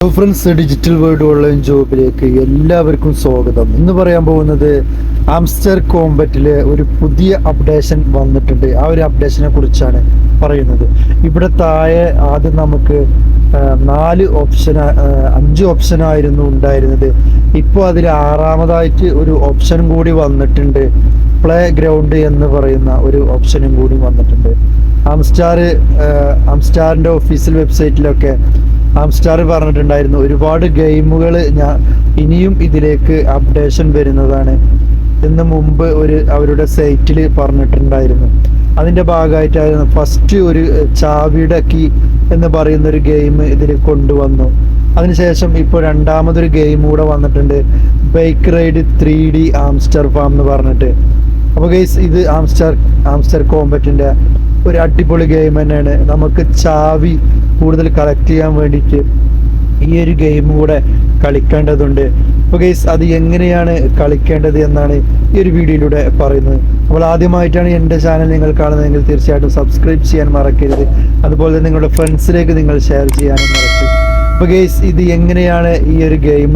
Friends, digital world online ജോബിലേക്ക് എല്ലാവർക്കും സ്വാഗതം. ഇന്ന് പറയാൻ പോകുന്നത് ആംസ്റ്റർ കോംബറ്റിലെ ഒരു പുതിയ അപ്ഡേഷൻ വന്നിട്ടുണ്ട്. ആ ഒരു അപ്ഡേഷനെ കുറിച്ചാണ് പറയുന്നത്. ഇവിടെ താഴെ ആദ്യം നമുക്ക് 5 ഓപ്ഷനായിരുന്നു ഉണ്ടായിരുന്നത്. ഇപ്പോൾ അതിൽ 6ാമതായിട്ട് ഒരു ഓപ്ഷൻ കൂടി വന്നിട്ടുണ്ട്. പ്ലേ ഗ്രൗണ്ട് എന്ന് പറയുന്ന ഒരു ഓപ്ഷനും കൂടി വന്നിട്ടുണ്ട്. ആംസ്റ്റാറിൻ്റെ ഒഫീഷ്യൽ വെബ്സൈറ്റിലൊക്കെ ആംസ്റ്റാർ പറഞ്ഞിട്ടുണ്ടായിരുന്നു ഒരുപാട് ഗെയിമുകൾ ഇനിയും ഇതിലേക്ക് അപ്ഡേഷൻ വരുന്നതാണ് എന്ന് മുമ്പ് അവരുടെ സൈറ്റിൽ പറഞ്ഞിട്ടുണ്ടായിരുന്നു. അതിൻ്റെ ഭാഗമായിട്ടായിരുന്നു ഫസ്റ്റ് ഒരു ചാവിയുടെ കീ എന്ന് പറയുന്ന ഒരു ഗെയിം ഇതിൽ കൊണ്ടുവന്നു. അതിനുശേഷം ഇപ്പോൾ രണ്ടാമതൊരു ഗെയിം കൂടെ വന്നിട്ടുണ്ട്, ബൈക്ക് റൈഡ് 3D ആംസ്റ്റർ ഫാം എന്ന് പറഞ്ഞിട്ട്. അപ്പോൾ ഗൈസ്, ഇത് ആംസ്റ്റർ കോംബറ്റിൻ്റെ ഒരു അടിപൊളി ഗെയിം തന്നെയാണ്. നമുക്ക് ചാവി കൂടുതൽ കളക്ട് ചെയ്യാൻ വേണ്ടിയിട്ട് ഈ ഒരു ഗെയിം കൂടെ കളിക്കേണ്ടതുണ്ട്. അപ്പോൾ ഗൈസ്, അത് എങ്ങനെയാണ് കളിക്കേണ്ടത് എന്നാണ് ഈ ഒരു വീഡിയോയിലൂടെ പറയുന്നത്. അപ്പോൾ ആദ്യമായിട്ടാണ് എൻ്റെ ചാനൽ നിങ്ങൾ കാണുന്നതെങ്കിൽ തീർച്ചയായിട്ടും സബ്സ്ക്രൈബ് ചെയ്യാൻ മറക്കരുത്. അതുപോലെ തന്നെ നിങ്ങളുടെ ഫ്രണ്ട്സിലേക്ക് നിങ്ങൾ ഷെയർ ചെയ്യാനും മറക്കരുത്. അപ്പോൾ ഗൈസ്, ഇത് എങ്ങനെയാണ് ഈ ഒരു ഗെയിം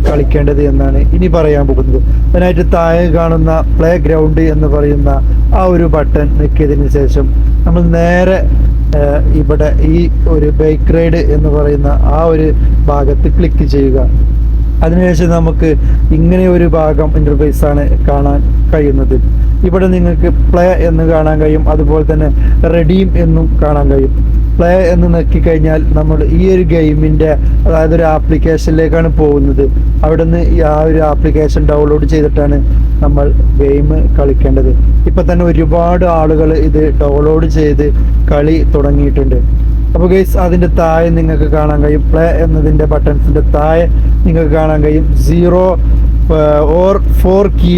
കളിക്കേണ്ടത് എന്നാണ് ഇനി പറയാൻ പോകുന്നത്. അതിനായിട്ട് താഴെ കാണുന്ന പ്ലേ ഗ്രൗണ്ട് എന്ന് പറയുന്ന ആ ഒരു ബട്ടൺ ഞെക്കിയതിന് ശേഷം നമ്മൾ നേരെ ഇവിടെ ഈ ഒരു ബൈക്ക് റൈഡ് എന്ന് പറയുന്ന ആ ഒരു ഭാഗത്ത് ക്ലിക്ക് ചെയ്യുക. അതിനുശേഷം നമുക്ക് ഇങ്ങനെ ഒരു ഭാഗം ഇൻ്റർഫേസാണ് കാണാൻ കഴിയുന്നത്. ഇവിടെ നിങ്ങൾക്ക് പ്ലേ എന്ന് കാണാൻ കഴിയും, അതുപോലെ തന്നെ റെഡീം എന്നും കാണാൻ കഴിയും. പ്ലേ എന്ന് നോക്കിക്കഴിഞ്ഞാൽ നമ്മൾ ഈ ഒരു ഗെയിമിൻ്റെ, അതായത് ഒരു ആപ്ലിക്കേഷനിലേക്കാണ് പോകുന്നത്. അവിടെ നിന്ന് ആ ഒരു ആപ്ലിക്കേഷൻ ഡൗൺലോഡ് ചെയ്തിട്ടാണ് നമ്മൾ ഗെയിം കളിക്കേണ്ടത്. ഇപ്പം തന്നെ ഒരുപാട് ആളുകൾ ഇത് ഡൗൺലോഡ് ചെയ്ത് കളി തുടങ്ങിയിട്ടുണ്ട്. അപ്പോൾ ഗൈസ്, അതിൻ്റെ താഴെ നിങ്ങൾക്ക് കാണാൻ കഴിയും, പ്ലേ എന്നതിൻ്റെ ബട്ടൺസിൻ്റെ താഴെ നിങ്ങൾക്ക് കാണാൻ കഴിയും 0 or 4 കീ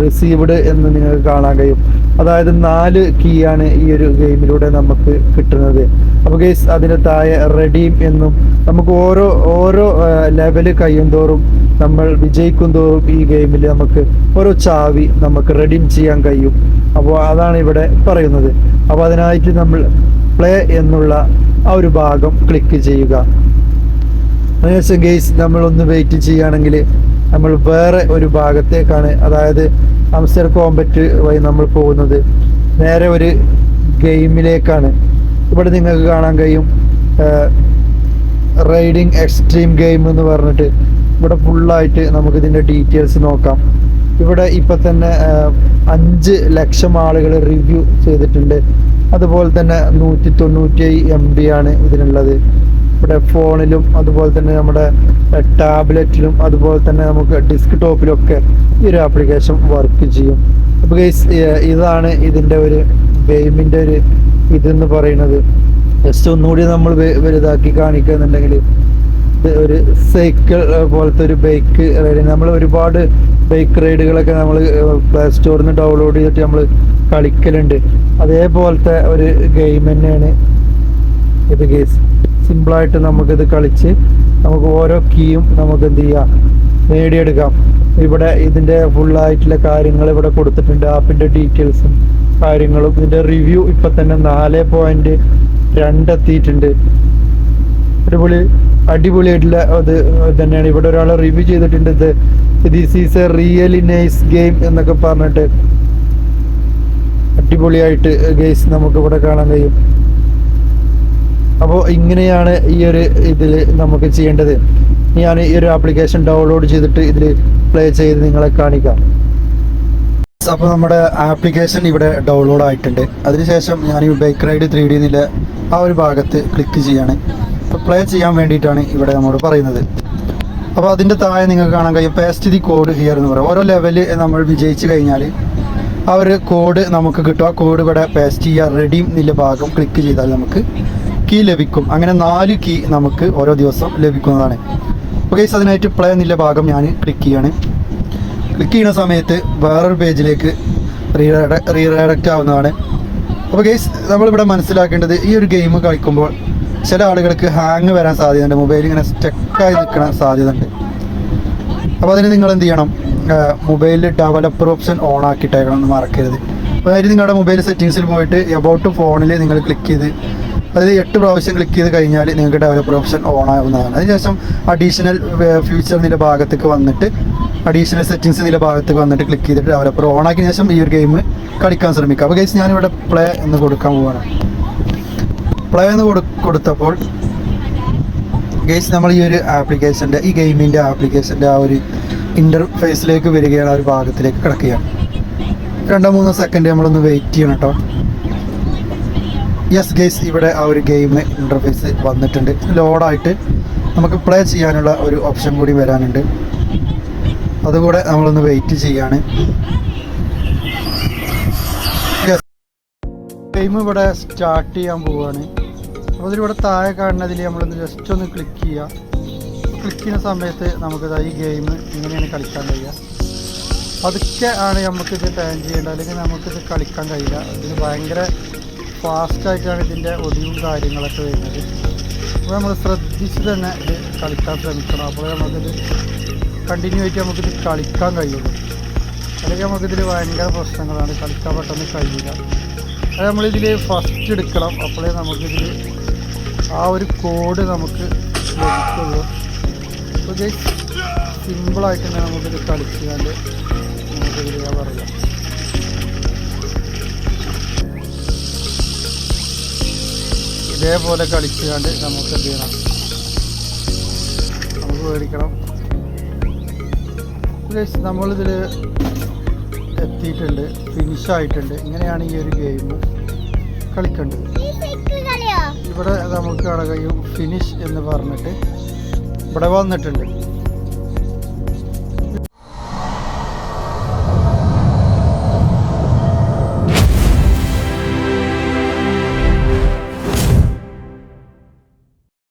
റിസീവ്ഡ് എന്ന് നിങ്ങൾക്ക് കാണാൻ കഴിയും. അതായത് 4 കീ ആണ് ഈ ഒരു ഗെയിമിലൂടെ നമുക്ക് കിട്ടുന്നത്. അപ്പോൾ ഗൈസ്, അതിൻ്റെ താഴെ റെഡീം എന്നും, നമുക്ക് ഓരോ ലെവല് കഴിയും തോറും നമ്മൾ വിജയിക്കും തോറും ഈ ഗെയിമിൽ നമുക്ക് ഓരോ ചാവി നമുക്ക് റെഡീം ചെയ്യാൻ കഴിയും. അപ്പോൾ അതാണ് ഇവിടെ പറയുന്നത്. അപ്പോൾ അതിനായിട്ട് നമ്മൾ പ്ലേ എന്നുള്ള ആ ഒരു ഭാഗം ക്ലിക്ക് ചെയ്യുക. അതിനുശേഷം ഗെയ്സ്, നമ്മളൊന്ന് വെയിറ്റ് ചെയ്യുകയാണെങ്കിൽ നമ്മൾ വേറെ ഒരു ഭാഗത്തേക്കാണ്, അതായത് ആംസ്റ്റർ കോംബറ്റ് വഴി നമ്മൾ പോകുന്നത് നേരെ ഒരു ഗെയിമിലേക്കാണ്. ഇവിടെ നിങ്ങൾക്ക് കാണാൻ കഴിയും റൈഡിങ് എക്സ്ട്രീം ഗെയിം എന്ന് പറഞ്ഞിട്ട്. ഇവിടെ ഫുള്ളായിട്ട് നമുക്കിതിൻ്റെ ഡീറ്റെയിൽസ് നോക്കാം. ഇവിടെ ഇപ്പം തന്നെ 5 ലക്ഷം ആളുകൾ റിവ്യൂ ചെയ്തിട്ടുണ്ട്. അതുപോലെ തന്നെ 197 MB ആണ് ഇതിനുള്ളത്. ഇവിടെ ഫോണിലും അതുപോലെ തന്നെ നമ്മുടെ ടാബ്ലറ്റിലും അതുപോലെ തന്നെ നമുക്ക് ഡെസ്ക് ടോപ്പിലൊക്കെ ഈ ഒരു ആപ്ലിക്കേഷൻ വർക്ക് ചെയ്യും. അപ്പോൾ ഗൈസ്, ഇതാണ് ഇതിൻ്റെ ഒരു ഗെയിമിൻ്റെ ഒരു ഇതെന്ന് പറയുന്നത്. ജസ്റ്റ് ഒന്നുകൂടി നമ്മൾ വലുതാക്കി കാണിക്കുന്നുണ്ടെങ്കിൽ ഇത് ഒരു സൈക്കിൾ പോലത്തെ ഒരു ബൈക്ക് റൈഡ്. നമ്മൾ ഒരുപാട് ബൈക്ക് റൈഡുകളൊക്കെ നമ്മൾ പ്ലേ സ്റ്റോറിൽ നിന്ന് ഡൗൺലോഡ് ചെയ്തിട്ട് നമ്മൾ കളിക്കലുണ്ട്. അതേപോലത്തെ ഒരു ഗെയിം തന്നെയാണ് ഇത് ഗെയ്സ്. സിമ്പിളായിട്ട് നമുക്കിത് കളിച്ച് നമുക്ക് ഓരോ കീയും നമുക്ക് എന്ത് ചെയ്യാം, നേടിയെടുക്കാം. ഇവിടെ ഇതിൻ്റെ ഫുള്ളായിട്ടുള്ള കാര്യങ്ങൾ ഇവിടെ കൊടുത്തിട്ടുണ്ട്, ആപ്പിൻ്റെ ഡീറ്റെയിൽസും കാര്യങ്ങളും. ഇതിൻ്റെ റിവ്യൂ ഇപ്പം തന്നെ 4.2 എത്തിയിട്ടുണ്ട്. അടിപൊളിയായിട്ടുള്ള അത് തന്നെയാണ്. ഇവിടെ ഒരാൾ റിവ്യൂ ചെയ്തിട്ടുണ്ട്, this is A really nice game എന്നൊക്കെ പറഞ്ഞിട്ട്. അടിപൊളിയായിട്ട് ഗെയ്സ് നമുക്കിവിടെ കാണാൻ കഴിയും. അപ്പോൾ ഇങ്ങനെയാണ് ഈ ഒരു ഇതിൽ നമുക്ക് ചെയ്യേണ്ടത്. ഞാൻ ഈ ഒരു ആപ്ലിക്കേഷൻ ഡൗൺലോഡ് ചെയ്തിട്ട് ഇതിൽ പ്ലേ ചെയ്ത് നിങ്ങളെ കാണിക്കാം. അപ്പോൾ നമ്മുടെ ആപ്ലിക്കേഷൻ ഇവിടെ ഡൗൺലോഡ് ആയിട്ടുണ്ട്. അതിനുശേഷം ഞാൻ ഈ ബൈക്ക് റൈഡ് 3D എന്നുള്ള ആ ഒരു ഭാഗത്ത് ക്ലിക്ക് ചെയ്യാണ്. അപ്പോൾ പ്ലേ ചെയ്യാൻ വേണ്ടിയിട്ടാണ് ഇവിടെ നമ്മോട് പറയുന്നത്. അപ്പോൾ അതിൻ്റെ താഴെ നിങ്ങൾക്ക് കാണാൻ കഴിയും പേസ്റ്റ് ദി കോഡ് ഹിയർ എന്ന് പറയും. ഓരോ ലെവല് നമ്മൾ വിജയിച്ച് കഴിഞ്ഞാൽ ആ ഒരു കോഡ് നമുക്ക് കിട്ടും. ആ കോഡ് ഇവിടെ പേസ്റ്റ് ചെയ്യുക. റെഡീം എന്നുള്ള ഭാഗം ക്ലിക്ക് ചെയ്താൽ നമുക്ക് കീ ലഭിക്കും. അങ്ങനെ 4 കീ നമുക്ക് ഓരോ ദിവസം ലഭിക്കുന്നതാണ്. അപ്പോൾ ഗൈസ്, അതിനായിട്ട് പ്ലേ എന്നുള്ള ഭാഗം ഞാൻ ക്ലിക്ക് ചെയ്യാണ്. ക്ലിക്ക് ചെയ്യുന്ന സമയത്ത് വേറൊരു പേജിലേക്ക് റീഡയറക്റ്റ് ആവുന്നതാണ്. അപ്പോൾ ഗൈസ്, നമ്മളിവിടെ മനസ്സിലാക്കേണ്ടത് ഈ ഒരു ഗെയിം കളിക്കുമ്പോൾ ചില ആളുകൾക്ക് ഹാങ് വരാൻ സാധ്യതയുണ്ട്. മൊബൈൽ ഇങ്ങനെ സ്റ്റക്കായി നിൽക്കുന്ന സാധ്യത ഉണ്ട്. അപ്പോൾ അതിന് നിങ്ങൾ എന്ത് ചെയ്യണം, മൊബൈലിൽ ഡെവലപ്പർ ഓപ്ഷൻ ഓൺ ആക്കിയിട്ടേക്കണം എന്ന് മറക്കരുത്. അതായത് നിങ്ങളുടെ മൊബൈൽ സെറ്റിങ്സിൽ പോയിട്ട് എബൌട്ട് ഫോണിൽ നിങ്ങൾ ക്ലിക്ക് ചെയ്ത് അതായത് 8 പ്രാവശ്യം ക്ലിക്ക് ചെയ്ത് കഴിഞ്ഞാൽ നിങ്ങൾക്ക് ഡെവലപ്പർ ഓപ്ഷൻ ഓൺ ആവുന്നതാണ്. അതിനുശേഷം അഡീഷണൽ ഫ്യൂച്ചർ എന്നുള്ള ഭാഗത്തേക്ക് വന്നിട്ട് അഡീഷണൽ സെറ്റിങ്സ് എന്നുള്ള ഭാഗത്തേക്ക് വന്നിട്ട് ക്ലിക്ക് ചെയ്തിട്ട് ഡെവലപ്പർ ഓൺ ആക്കിയ ശേഷം ഈ ഒരു ഗെയിം കളിക്കാൻ ശ്രമിക്കുക. അപ്പോൾ ഗൈസ് ഞാനിവിടെ പ്ലേ എന്ന് കൊടുക്കാൻ പോവുകയാണ്. പ്ലേ എന്ന് കൊടുത്തപ്പോൾ ഗൈസ് നമ്മൾ ഈ ഒരു ആപ്ലിക്കേഷൻ്റെ ഈ ഗെയിമിൻ്റെ ആപ്ലിക്കേഷൻ്റെ ആ ഒരു ഇൻ്റർഫേസിലേക്ക് വരികയാണ്, ആ ഒരു ഭാഗത്തിലേക്ക് കിടക്കുകയാണ്. 2-3 സെക്കൻഡ് നമ്മളൊന്ന് വെയിറ്റ് ചെയ്യണം കേട്ടോ. യെസ് ഗൈസ്, ഇവിടെ ആ ഒരു ഗെയിം ഇൻ്റർഫേസ് വന്നിട്ടുണ്ട്. ലോഡായിട്ട് നമുക്ക് പ്ലേ ചെയ്യാനുള്ള ഒരു ഓപ്ഷൻ കൂടി വരാനുണ്ട്, അതുകൂടെ നമ്മളൊന്ന് വെയിറ്റ് ചെയ്യാണ്. ഗെയിം ഇവിടെ സ്റ്റാർട്ട് ചെയ്യാൻ പോവുകയാണ്. അപ്പോൾ ഇതിലിവിടെ താഴെ കാണുന്നതിൽ നമ്മളൊന്ന് ജസ്റ്റ് ഒന്ന് ക്ലിക്ക് ചെയ്യുക. ക്ലിക്ക് ചെയ്യുന്ന സമയത്ത് നമുക്കിത് ഈ ഗെയിം ഇങ്ങനെയാണ് കളിക്കാൻ കഴിയുക. അതൊക്കെ ആണ് നമുക്കിത് ബാൻ ചെയ്യേണ്ടത്, അല്ലെങ്കിൽ നമുക്കിത് കളിക്കാൻ കഴിയില്ല. ഇതിന് ഭയങ്കര ഫാസ്റ്റായിട്ടാണ് ഇതിൻ്റെ ഒടിവും കാര്യങ്ങളൊക്കെ വരുന്നത്. അപ്പോൾ നമ്മൾ ശ്രദ്ധിച്ച് തന്നെ ഇത് കളിക്കാൻ ശ്രമിക്കണം. അപ്പോൾ നമുക്കിത് കണ്ടിന്യൂ ആയിട്ട് നമുക്കിത് കളിക്കാൻ കഴിയുള്ളൂ. അല്ലെങ്കിൽ നമുക്കിതിൽ ഭയങ്കര പ്രശ്നങ്ങളാണ്, കളിക്കാൻ പെട്ടെന്ന് കഴിയില്ല. അത് നമ്മളിതിൽ ഫസ്റ്റ് എടുക്കണം, അപ്പോഴേ നമുക്കിതിൽ ആ ഒരു കോഡ് നമുക്ക് ലഭിക്കുള്ളൂ. അപ്പോൾ ജസ്റ്റ് സിമ്പിളായിട്ട് തന്നെ നമുക്കിത് കളിച്ചുകൊണ്ട് നമുക്കിതിൽ ഞാൻ പറയാം. ഇതേപോലെ കളിച്ചുകൊണ്ട് നമുക്ക് എന്ത് ചെയ്യണം, നമുക്ക് മേടിക്കണം. നമ്മളിതിൽ എത്തിയിട്ടുണ്ട്, ഫിനിഷായിട്ടുണ്ട്. ഇങ്ങനെയാണ് ഈ ഒരു ഗെയിം കളിക്കേണ്ടത്. ഇവിടെ നമുക്ക് കാണാൻ കഴിയും ഫിനിഷ് എന്ന് പറഞ്ഞിട്ട് ഇവിടെ വന്നിട്ടുണ്ട്.